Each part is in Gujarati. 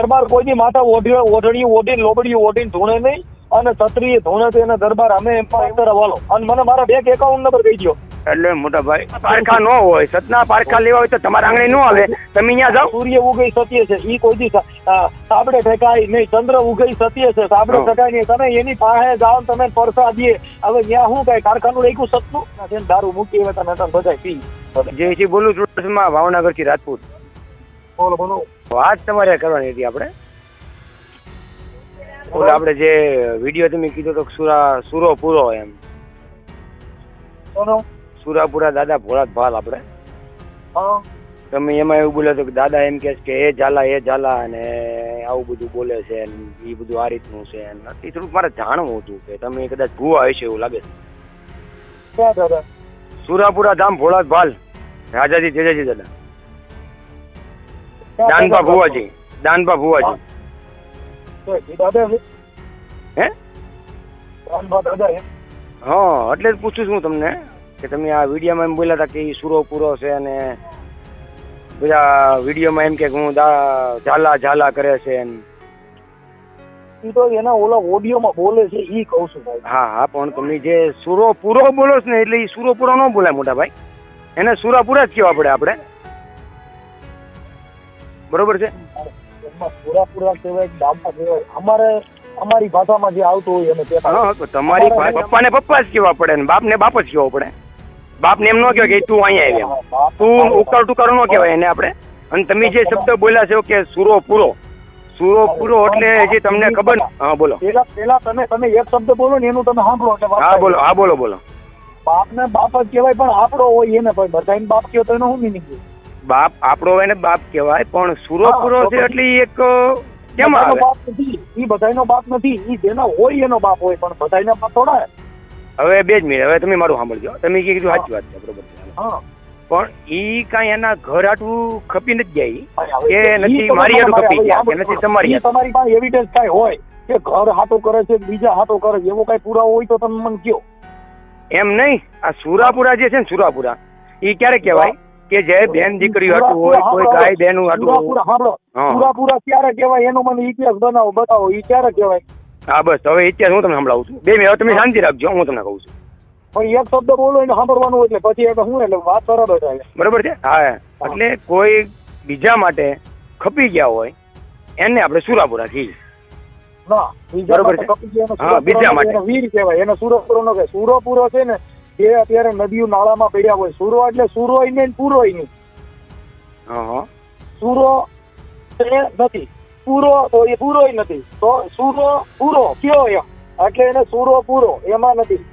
દરબાર કોઈની માથા ઓઢણી ઓઢીને લોબડી ઓઢીને ધૂણે નહીં, અને છત્રીએ ધૂણે તો એને દરબાર અમે એમાં અંદર વાલો. અને મને મારા બેંક એકાઉન્ટ નંબર કહી દો. એટલે મોટા ભાઈ પારખા ન હોય, સતના પારખા લેવા હોય તો તમારા આંગણે ન આવે, તમે અહીંયા જાઓ. સૂર્ય ઉગઈ સત્ય છે, ઈ કોઈ દી સાબડે ઠેકાય નહીં. ચંદ્ર ઉગઈ સત્ય છે, સાબડે ઠેકાય નહીં. તમે એની પાસે જાઓ, તમે પરસા દે. હવે ત્યાં શું કઈ કારખાનું રાખ્યું સતનું, દારૂ મૂકી હવે તમે બધા પી. જયસિંહ બોલું ચુડાસમા, ભાવનગર થી રાજપૂત. બોલો બોલો. વાત તમારે કરવાની હતી આપણે. ઓલા આપણે જે વિડીયો તમે કીધો તો સુરો પૂરો એમ, સુરાપુરા દાદા ભોળાત ભાલ આપણે. તમે એમાં એવું બોલ્યો હતો કે દાદા એમ કે એ ઝાલા અને આવું બધું બોલે છે, એ બધું આ રીતનું છે. એ થોડુંક મારે જાણવું હતું કે તમે કદાચ ભૂવા હશે એવું લાગે છે. સુરાપુરા ધામ ભોળાત ભાલ, રાજાજી જેજાજી દાદા, દાનભા ભુવાજી. હે? હા, એટલે જ પૂછું છું તમને કે તમે આ વિડીયોમાં એમ બોલ્યા હતા કે એ સુરો પૂરો છે, અને બધા વિડીયોમાં એમ કે હું ઝાલા કરે છે. તો એના ઓલા ઓડિયોમાં બોલે છે ઈ કહું છું ભાઈ. હા, પણ તમે જે સુરો પૂરો બોલો છો ને, એટલે એ સુરો પૂરો ન બોલાય મોટા ભાઈ, એને સુરાપુરા જ કહેવા પડે આપણે. બરોબર છે? સુરાપુરા કહેવાય, ડાબા કહેવાય. અમારી ભાષામાં જે આવતું હોય એને તમારી પપ્પાને પપ્પા જ કહેવા પડે ને બાપને બાપ જ કહેવો પડે. બાપને એમ ન કહેવાય કે તું અહીંયા આવી, તું ઉકાર ટુકાર ન કહેવાય એને આપણે. અને તમે જે શબ્દ બોલ્યા છો કે સુરો પૂરો એટલે જે તમને ખબર. હા બોલો. પેલા તમે એક શબ્દ બોલો ને એનું તમે સાંભળો. હા બોલો. બાપને બાપ જ કહેવાય, પણ આપણો હોય એને બધાને બાપ કહેવાય તો એનો શું મિનિંગ છે? બાપ આપણો હોય ને બાપ કહેવાય, પણ સુરો પૂરો છે એટલે એક કેમ આવે? બાપ નથી, ઈ બધાયનો બાપ નથી. ઈ જેનો હોય એનો બાપ હોય, પણ બધાયનો બાપ થોડા. હવે 2 મિનિટ, હવે તમે મારું સાંભળજો. તમે કીધું સાચી વાત છે, બરોબર છે. પણ ઈ કાંઈ એના ઘર આટલું ખપી નથી જાય કે નથી મારી હાટું ખપી ગયા કે નથી તમારી પાસે એવિડન્સ કાંઈ હોય કે ઘર હાટું કરે છે બીજા હાટું કરે છે, એવો કાંઈ પુરાવો હોય તો તમે મને કહો. એમ નહીં, આ સુરાપુરા જે છે ને, સુરાપુરા ઈ ક્યારે કહેવાય કે જે બેન દીકરી હાટું હોય, કોઈ ગાય બેનું હાટું હોય. સુરાપુરા ક્યારે કહેવાય એનો મને ઇતિહાસ બતાવો. ઈ ક્યારે કહેવાય? હા બસ, હવે ઇતિહાસ હું તમને સંભળાવું છું. 2 મિનિટ તમે શાંતિ રાખજો, હું તમને કહું છું. પણ એક શબ્દ બોલો એને સાંભળવાનું, એટલે પછી એટલે શું એટલે વાત સરળ થાય. બરોબર છે? હા, એટલે કોઈ બીજા માટે ખપી ગયા હોય એને આપણે સુરાપુરા કહીએ. બરોબર છે? બીજા માટે વીર કહેવાય, એને સુરપુરો નો કહેવાય. સુરપુરો છે ને એ અત્યારે નદીઓ નાળામાં પડ્યા હોય. સુરો એટલે સુરોય નહીં પૂરોય નહીં. સુરો નથી, પૂરો તો એ પૂરોય નથી. તો સુરો પૂરો કયો એમ, એટલે એને સુરો પૂરો એમાં નથી.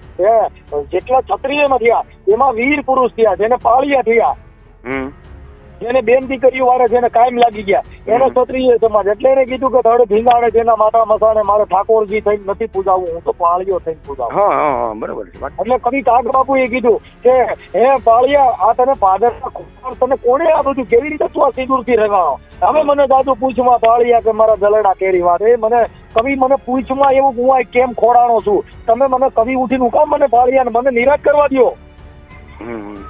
જેટલા ક્ષત્રિયમાં થયા એમાં વીર પુરુષ થયા, જેને પાળિયા થયા, જેને બેન દીકરીઓ વાળા જેને કાયમ લાગી ગયા, એને ક્ષત્રિય સમાજ. એટલે એને કીધું કે ધડ ભીંગાણે જેના માથા મસાણે મારે ઠાકોરજી થઈને નથી પૂજાવું, હું તો પાળિયો થઈને પૂજાવું. બરોબર છે. એટલે કવિ કાગ બાપુ એ કીધું કે હે પાળિયા, આ તને પાદર તને કોને આ બધું કેવી રીતે તું આ સિંદૂર થી રંગાણો? હવે મને દાદુ પૂછમાં પાળિયા કે મારા જલડા કેરી વાત એ મને કવિ મને પૂછમાં એવું હું કેમ ખોડાણો છું? તમે મને કવિ ઉઠીને હું કામ મને પાળિયા મને નિરાશ કરવા દો.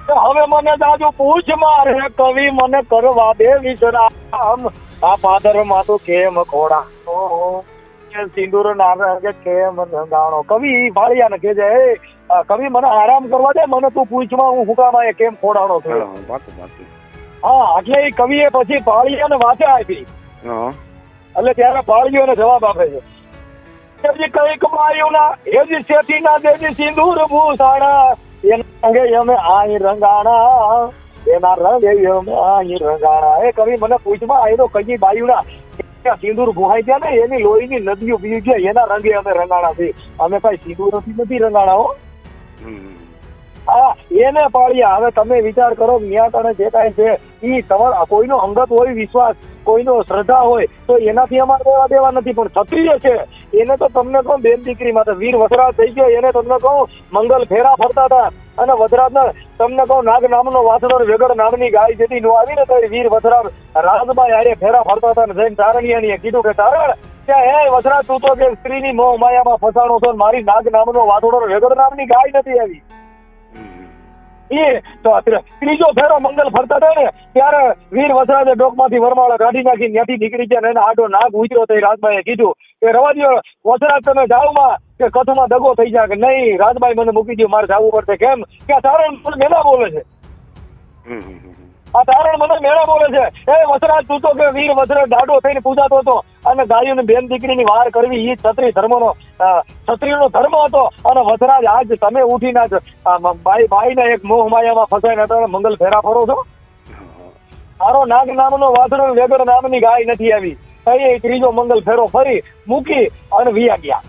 હવે મને દાદુ પૂછમાં રે કવિ મને કરવા દે વિશ્રામ, આ પાદર માં તો કેમ ખોડાણો, સિંદૂર ના કેમ રંગાણો? કવિ પાળિયા ને કે કવિ મને આરામ કરવા દે, મને તું પૂછમાં હું હુકામાં કેમ ખોડાણો છું. હા, એટલે એ કવિએ પછી પાળિયા ને વાંચા આપી. એટલે ત્યારે પાળીઓ ને જવાબ આપે છે કઈક માયું ના હેજી શેઠી ના દેજી સિંદૂર ભૂષાણા, એના રંગે અમે આઈ રંગાણા, એના રંગે અમે આઈ રંગાણા. એ કવિ મને પૂછમાં આવેલો કઈ બાયું ના સિંદૂર ભૂહાઈ ગયા ને એની લોહીની નદીઓ પી ગયા, એના રંગે અમે રંગાણા છે. અમે કઈ સિંદૂર નથી રંગાણા હો. હા, એને પાળ્યા. હવે તમે વિચાર કરો, મિયા જે કાંઈ છે એ તમારા કોઈનો અંગત હોય વિશ્વાસ, કોઈનો શ્રદ્ધા હોય તો એનાથી અમારે લેવા દેવા નથી. પણ ક્ષત્રિય છે એને તો તમને કહું બેન દીકરી માટે વીર વસરાજ થઈ ગયો, એને તમને કહું મંગલ ફેરા ફરતા હતા. અને વજરાજ તમને કહું નાગ નામનો વાસણો વેગડ નામની ગાય જેથી નો આવી ને તો વીર વસરાજ રાજબાઈ આરે ફેરા ફરતા હતા. જઈને તારણિયાની કીધું કે તારણ ત્યાં હે વસરાજ તું તો કે સ્ત્રીની મોહ માયામાં ફસાણો છો, મારી નાગ નામનો વાસણો વેગડ નામની ગાય નથી આવી. એ તો ત્રીજો ફેરો મંગલ ફરતા હતા ને ત્યારે વીર વસરાજે ડોકમાંથી વરમાળા કાઢી નાખી ત્યાંથી નીકળી ગયા ને એને આડો નાગ ઉતર્યો તો રાજબાઈએ કીધું કે રવા દ્યો વસરાજ તમે જાઓમાં કે કથમાં દગો થઈ જાય કે નહીં રાજબાઈ મને મૂકી દો મારે જવું પડશે કેમ કે આ તારણ મને મેળા બોલે છે આ તારણ મને મેળા બોલે છે એ વસરાજ તું તો કે વીર વસરાજ દાડો થઈને પૂજાતો હતો અને ગાયોને બેન દીકરીની વાર કરવી એ ક્ષત્રિય ધર્મનો ક્ષત્રિયનો ધર્મ હતો અને વસરાજ આજ તમે ઉઠીને જ બાઈને એક મોહ માયામાં ફસાઈને હતા મંગલ ફેરા ફરો છો મારો નાગ નામનો વાસણો વેગર નામની ગાય નથી આવી એ ત્રીજો મંગલ ફેરો ફરી મૂકી અને વિયા ગયા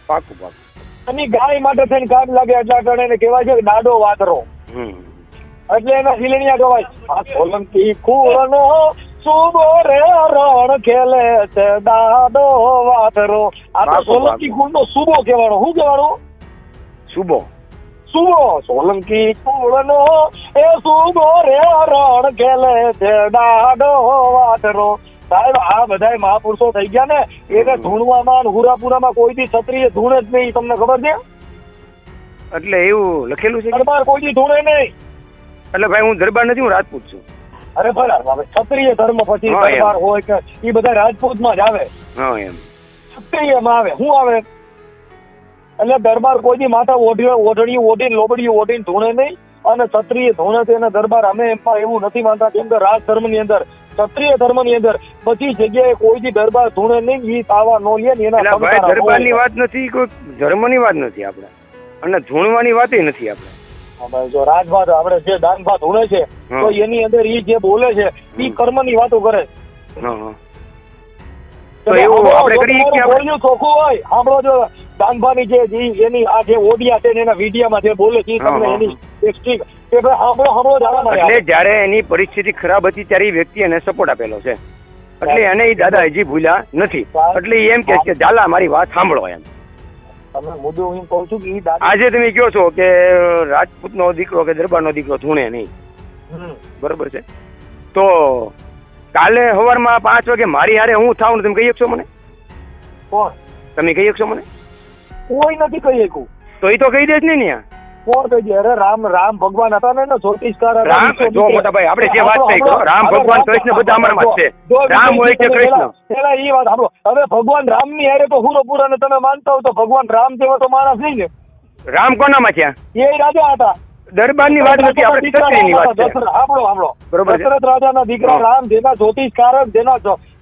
પાકું પાકું અને ગાય માટે થઈને કામ લાગે એટલા કારણે એને કહેવાય છે કે દાડો વાતરો એટલે એના શીલણિયા કહેવાય આ સોલંકી કુળનો સુબો રે રણ ખેલે છે દાડો વાતરો આ તો સોલંકી કુળનો સુબો કહેવાનો શું કહેવાનું સુબો સુબો સોલંકી કુળનો એ સુબો રે રણ ખેલે છે દાડો વાતરો સાહેબ આ બધા મહાપુરુષો થઈ ગયા ને એને ધૂણવામાં હુરાપુરામાં કોઈથી ક્ષત્રિય ધૂણે જ નહીં તમને ખબર છે એટલે એવું લખેલું છે દરબાર કોઈથી ધૂણે નહીં એટલે ભાઈ હું દરબાર નથી હું રાજપૂત છું અરે બરાબર હવે ક્ષત્રિય ધર્મ પછી દરબાર હોય કે એ બધા રાજપૂતમાં જ આવે હા એમ ક્ષત્રિયમાં આવે શું આવે એટલે દરબાર કોઈની માથા ઓઢણી ઓઢીને લોબડી ઓઢીને ધૂણે નહીં અને ક્ષત્રિય ધૂણે છે એને દરબાર અમે એમાં એવું નથી માનતા કેમ કે રાજ ધર્મની અંદર ક્ષત્રિય ધર્મની અંદર બધી જગ્યાએ કોઈથી દરબાર ધૂણે નહીં ઈ તાવા નો લે ને એના ભાઈ દરબારની વાત નથી કોઈ ધર્મની વાત નથી આપણે અને ધૂણવાની વાત નથી આપણે જો રાજભાત આપણે જે દાનભાત ધૂણે છે તો એની અંદર ઈ જે બોલે છે ઈ કર્મની વાતો કરે તો એવું આપણે કરીએ કે બોલ્યું ચોખ્ખું હોય સાંભળો જો દાનભાની જે એની આ જે ઓડિયા છે એના વિડિયામાં જે બોલે છે તમને એની એક સ્ટીક કે ભાઈ સાંભળો એટલે જ્યારે એની પરિસ્થિતિ ખરાબ હતી ત્યારે એ વ્યક્તિ એને સપોર્ટ આપેલો છે એટલે એને એ દાદા હજી ભૂલ્યા નથી એટલે એમ કે ઝાલા મારી વાત સાંભળો એમ તમે મુદ્દો હું કહું છું કે આજે તમે કહો છો કે રાજપૂતનો દીકરો કે દરબારનો દીકરો ધૂણે નહીં બરોબર છે તો કાલે સવારમાં 5 વાગે મારી હારે હું થાવ ને તમે કહી શકશો મને કોણ તમે કહી શકશો મને કોઈ નથી કહી શકું તો એ તો કહી દેશ ને કોણ કહી દે અરે રામ ભગવાન હતા ને જ્યોતિષકાર રામ જો મોટા ભાઈ આપણે જે વાત થઈ રામ ભગવાન કૃષ્ણ બધા અમારામાં છે રામ હોય કે કૃષ્ણ પેલા એ વાત સાંભળો હવે ભગવાન રામ ની હારે તો હુરોપુરા ને તમે માનતા હો તો ભગવાન રામ જેવો તો માણસ નહીં ને રામ કોનામાં છે એ રાજા હતા દરબારની વાત નથી આપણે ક્ષત્રિયની વાત છે સાંભળો બરોબર દશરથ રાજાના દીકરા રામ જેના જ્યોતિષકારક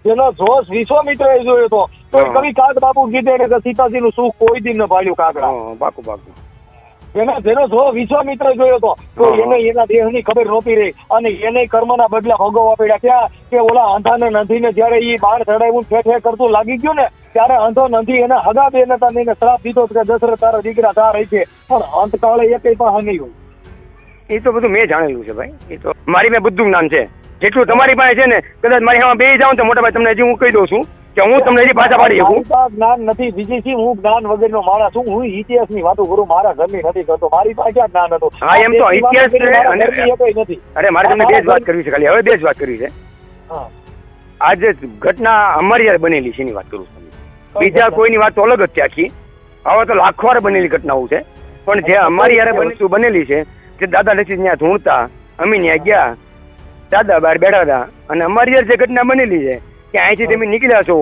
જેનો જોશ વિશ્વામિત્રએ જોયો હતો તો કવિ કાગ બાપુ કીધે કે સીતાજી નું સુખ કોઈ દિન ન પાડ્યું કાગડા પાકું પાકું જેનો જો વિશ્વામિત્ર જોયો હતો તો એને એના દેહની ખબર નહોતી રહી અને એને કર્મના બદલા ભોગવવા પડ્યા ત્યાં કે ઓલા અંધાને નંધીને જયારે એ બાણ ચડાવ્યું ઠેઠે કરતું લાગી ગયું ને ત્યારે અંધો નંધી એને હગા બે નતા એને શ્રાપ દીધો કે દશરથ તારા દીકરા તાર રહી છે પણ અંતકાળે એકેય પાસે નહીં હોય એ તો બધું મેં જાણેલું છે ભાઈ એ તો મારી મેં બધું જ્ઞાન છે જેટલું તમારી પાસે છે ને કદાચ મારી હા બે જાઉં તો મોટા ભાઈ તમને હજી હું કહી દઉં છું કે હું તમને હજી પાછા પાડી શકું જ્ઞાન નથી બીજી છે હું જ્ઞાન વગરનો માણસ છું હું ઇતિહાસની વાતો કરું મારા ઘરની નથી કરતો મારી પાસે ક્યાં જ્ઞાન હતું હા એમ તો ઇતિહાસ નથી અરે મારે તમને બે જ વાત કરવી છે ખાલી હવે બે જ વાત કરવી છે આજે ઘટના અમારી યાર બનેલી છે એની વાત કરું છું બીજા કોઈની વાત તો અલગ જ છે આખી હવે તો લાખો વાર બનેલી ઘટનાઓ છે પણ જે અમારી યાર વસ્તુ બનેલી છે કે દાદા નથી ત્યાં ધૂણતા અમે ત્યાં ગયા દાદા બહાર બેઠા હતા અને અમારી યાર જે ઘટના બનેલી છે કે અહીંથી તમે નીકળ્યા છો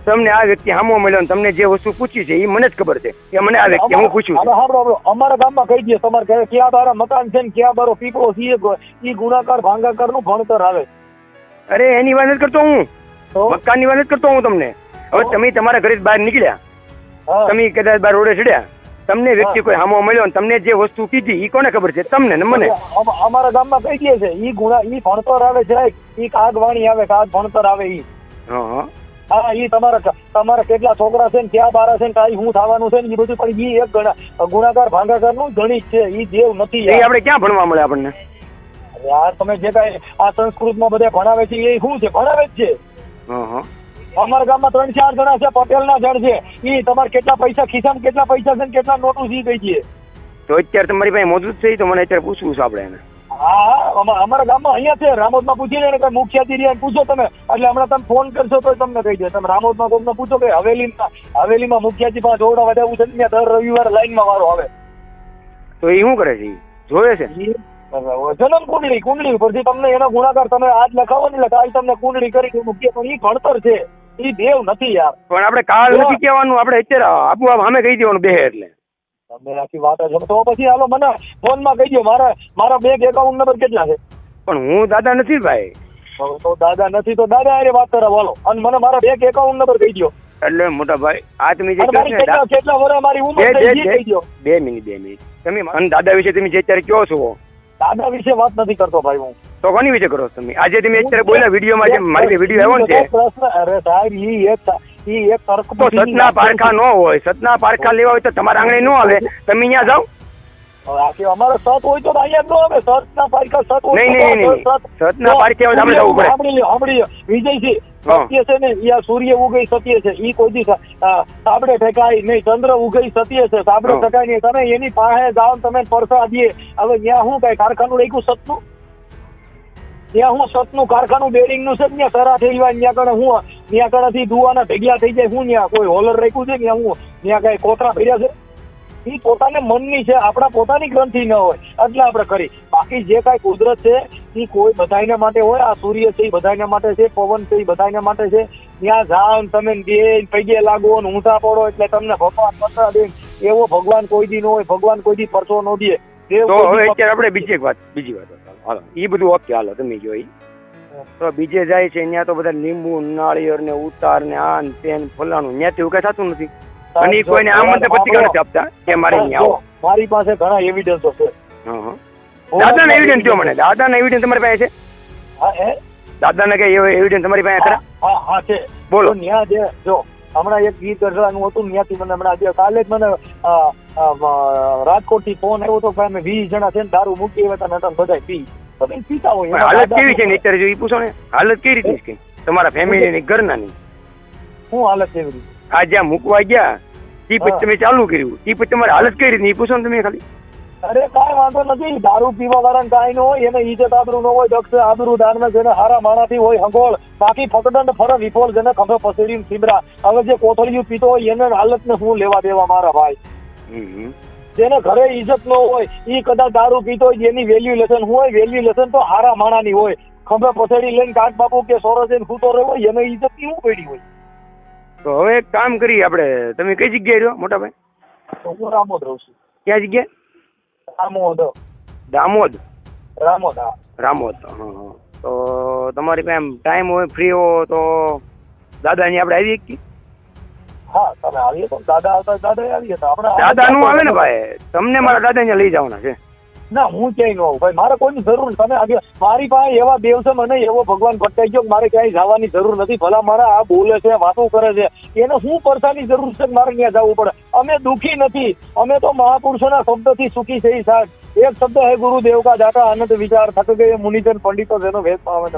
તમને આ વ્યક્તિ સામો મળ્યો ને તમને જે વસ્તુ પૂછી છે એ મને જ ખબર છે કે મને આ વ્યક્તિ હું પૂછ્યું છે અમારા ગામમાં કહી દે તમારે ક્યાં તારા મકાન છે ને ક્યાં મારો પીપળો છે એ ગુનાકાર ભાંગાકાર નું ભણતર આવે અરે એની વાત જ કરતો હું મકાનની વાત જ કરતો હું તમને હવે તમે તમારા ઘરે બહાર નીકળ્યા તમે કદાચ બહાર રોડે ચડ્યા તમને વ્યક્તિ કોઈ સામો મળ્યો ને તમને જે વસ્તુ કીધી એ કોને ખબર છે તમને ને મને અમારા ગામમાં કહી દે છે ઈ ભણતર આવે છે ઈ કાગ વાણી આવે કાગ ભણતર આવે ઈ હા ઈ તમારા કેટલા છોકરા છે ને ક્યાં બારા છે ને કાઈ હું થવાનું છે ને એ બધું પણ ઈ એક ગુનાકાર ભાંગાકાર નું ગણિત છે ઈ દેવ નથી આપણે ક્યાં ભણવા મળે આપણને યાર તમે જે કઈ આ સંસ્કૃતમાં બધા ભણાવે છે એ શું છે ભણાવે જ છે અમારા ગામમાં 3-4 જણા છે પટેલ ના જણ છે ઈ તમારે કેટલા પૈસા ખિસ્સામાં કેટલા પૈસા છે કેટલા નોટું સી ગઈ છે તો અત્યારે તમારી પાસે મોજૂદ છે તો મને અત્યારે પૂછવું છે આપણે એને હા અમારા ગામમાં અહીંયા છે રામોદમાં પૂછીને કઈ મુખ્યાધિકારી પૂછો તમે એટલે હમણાં તમે ફોન કરશો તો તમને કહી દે તમે રામોદમાં કોઈને પૂછો કે હવેલીમાં મુખ્યાજી પાસે જોડા વધારવું છે ત્યાં દર રવિવારે લાઈનમાં વારો આવે તો એ શું કરે છે જોવે છે જન્મ કુંડળી પરથી તમને એનો ગુણાકાર તમે આજ લખાવો ને એટલે કાલ તમને કુંડળી કરી મૂકીએ, પણ ઈ ભણતર છે, ઈ દેવ નથી યાર. પણ આપણે કાલ નથી કહેવાનું, આપણે અત્યારે આપું સામે કહી દેવાનું બે એટલે તમે આખી વાત જ તો પછી હાલો મને ફોનમાં કહી દો મારા બેંક એકાઉન્ટ નંબર કેટલા છે. પણ હું દાદા નથી ભાઈ. તો દાદા નથી તો દાદા હારે વાત કરવા બોલો, અને મને મારા બેંક એકાઉન્ટ નંબર કહી દો. એટલે મોટા ભાઈ આ તમે જે કેટલા વર્ષ મારી ઉંમર કહી દો. 2 મિનિટ તમે અને દાદા વિશે તમે જે અત્યારે કહો છો, દાદા વિશે વાત નથી કરતો ભાઈ હું. તો કોની વિશે કરો છો તમે? આજે તમે અત્યારે બોલ્યા વિડીયોમાં, જે મારી વિડીયો આવ્યો ને છે, અરે સાહેબ ઈ એક તર્ક તો સતના પારખા ન હોય, સતના પારખા લેવા હોય તો તમારા આંગણે ન આવે, તમે અહીંયા જાઓ. આખી અમારે સત હોય તો અહીંયા જ ન આવે. સતના પારખા સત હોય નહીં સતના પારખા હોય આપણે જવું પડે. સાંભળી વિજયજી, સત્ય છે ને યા સૂર્ય ઉગઈ સત્ય છે, ઈ કોઈ દી સાબડે ઠેકાય નહીં. ચંદ્ર ઉગઈ સત્ય છે, સાબડે ઠેકાય નહીં. તમે એની પાસે જાઓ, તમે પરસા દે. હવે ત્યાં શું કઈ કારખાનું રાખ્યું સતનું? ત્યાં હું સતનું કારખાનું બેરિંગ નું છે, ત્યાં સરા થઈ જાય, ત્યાં કણે હું ત્યાં કણેથી દુવાના ભેગા થઈ જાય. હું ત્યાં કોઈ હોલર રાખ્યું છે, ત્યાં હું ત્યાં કઈ કોતરા ભર્યા છે? એ પોતાને મનની છે, આપણા પોતાની ગ્રંથિ ન હોય એટલે આપણે કરી. બાકી જે કાંઈ કુદરત છે એ કોઈ બધાને માટે હોય. આ સૂર્ય છે એ બધાને માટે છે, પવન છે એ બધાને માટે છે. ત્યાં જાઓ તમે દે પૈગે લાગો ને ઊંધા પડો એટલે તમને ભગવાન પરસા દે. એવો ભગવાન કોઈ દી ન હોય, ભગવાન કોઈ દી પરસો ન દે. તો હવે અત્યારે આપણે બીજી વાત હાલો, એ બધું ઓકે હાલો તમે જોઈ. તો બીજે જાય છે ત્યાં તો બધા લીંબુ નાળિયેર ને ઉતાર ને આ ને તેન ફલાણું, ત્યાંથી એવું કઈ થતું નથી. અને કોઈને આમંત્રણ પત્રિકા નથી આપતા કે મારે અહીંયા આવો. મારી પાસે ઘણા એવિડન્સો છે. દાદાના એવિડન્સ જો મને, દાદાના એવિડન્સ તમારી પાસે છે? દાદાના કઈ એવિડન્સ તમારી પાસે ખરા? હા છે. બોલો. ત્યાં જે જો હમણાં એક ગીત ગરબાનું હતું, ત્યાંથી મને હમણાં કાલે જ મને રાજકોટ થી ફોન આવ્યો હતો કે અમે 20 જણા છે ને દારૂ મૂકી આવ્યા હતા, બધા પી. તમે પીતા હોય હાલત કેવી છે ને અત્યારે જો એ પૂછો ને, હાલત કેવી રીતે છે તમારા ફેમિલી ની ઘરના ની? શું હાલત કેવી રીતે? આ જ્યાં મૂકવા ગયા ઈ પછી તમે ચાલુ કર્યું, ઈ પછી તમારી હાલત કઈ રીતે પૂછો ને તમે ખાલી. અરે કાંઈ વાંધો નથી. દારૂ પીવા વાળા કાંઈ ન હોય, એને ઈજત આબરૂ ન હોય, દક્ષ આબરૂ દાન જેને હારા માણાથી હોય હંગોળ. બાકી ફકડંડ ફર વિફોલ જેને ખંભે પસેડીને થીબરા. હવે જે કોથળિયું પીતો હોય એને હાલત ને શું લેવા દેવા મારા ભાઈ? જેને ઘરે ઈજત ન હોય ઈ કદાચ દારૂ પીતો હોય, એની વેલ્યુલેશન હોય, વેલ્યુલેશન તો હારા માણાની હોય. ખંભે પસેડી લઈને કાટ બાપુ કે સોરો જઈને સૂતો રહ્યો, એને ઈજત ની શું પડી હોય? તો હવે એક કામ કરીએ આપણે, તમે કઈ જગ્યાએ રહ્યો મોટા ભાઈ? હું રામોદ રહું છું. ક્યાં જગ્યાએ? દામોદ. રામોદ. હા. તો તમારી પાસે ટાઈમ હોય, ફ્રી હો તો દાદાની આપણે આવી શકીએ? હા તમે આવીએ તો દાદા આવતા દાદા આવીએ તો આપણે. દાદા નું આવે ને ભાઈ, તમને મારા દાદા અહીંયા લઈ જવાના છે. ના હું ક્યાંય ન આવું ભાઈ, મારે કોઈની જરૂર નથી. તમે આગે મારી પાસે એવા દેવ છે, મને એવો ભગવાન ભટકાઈ ગયો મારે ક્યાંય જવાની જરૂર નથી. ભલા મારા આ બોલે છે, વાતો કરે છે, એને શું પરસાની જરૂર છે મારે ત્યાં જવું પડે? અમે દુઃખી નથી, અમે તો મહાપુરુષોના શબ્દથી સુખી છે. સાહેબ એક શબ્દ હે ગુરુદેવ કા દાતા આનંદ વિચાર થક ગયે મુનિજન પંડિતો જેનો વેદ પાવે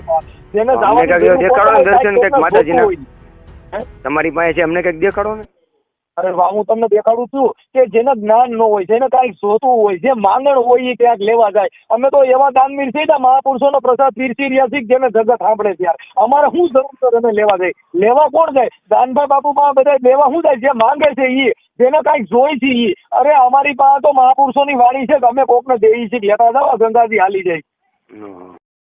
તેને તમારી પાસે છે, અમને કઈક દેખાડો ને. અરે વાહ, હું તમને દેખાડું છું કે જેને જ્ઞાન ન હોય, જેને કઈક જોતું હોય, જે માંગણ હોય એ ક્યાંક લેવા જાય. અમે તો એવા દાનવીર છીએ, મહાપુરુષોનો પ્રસાદ પીરસી રહ્યા છીએ જેને જગત સાંભળે ત્યારે. અમારે શું જરૂર છે અમે લેવા જાય? લેવા કોણ જાય? દાનભાઈ બાપુ પાસે બધા લેવા શું જાય? જે માંગે છે એ, જેને કઈક જોઈ છે એ. અરે અમારી પાસે તો મહાપુરુષોની વાણી છે કે અમે કોકને દેવી છીએ, લેતા જાવ ગંગાજી હાલી જાય.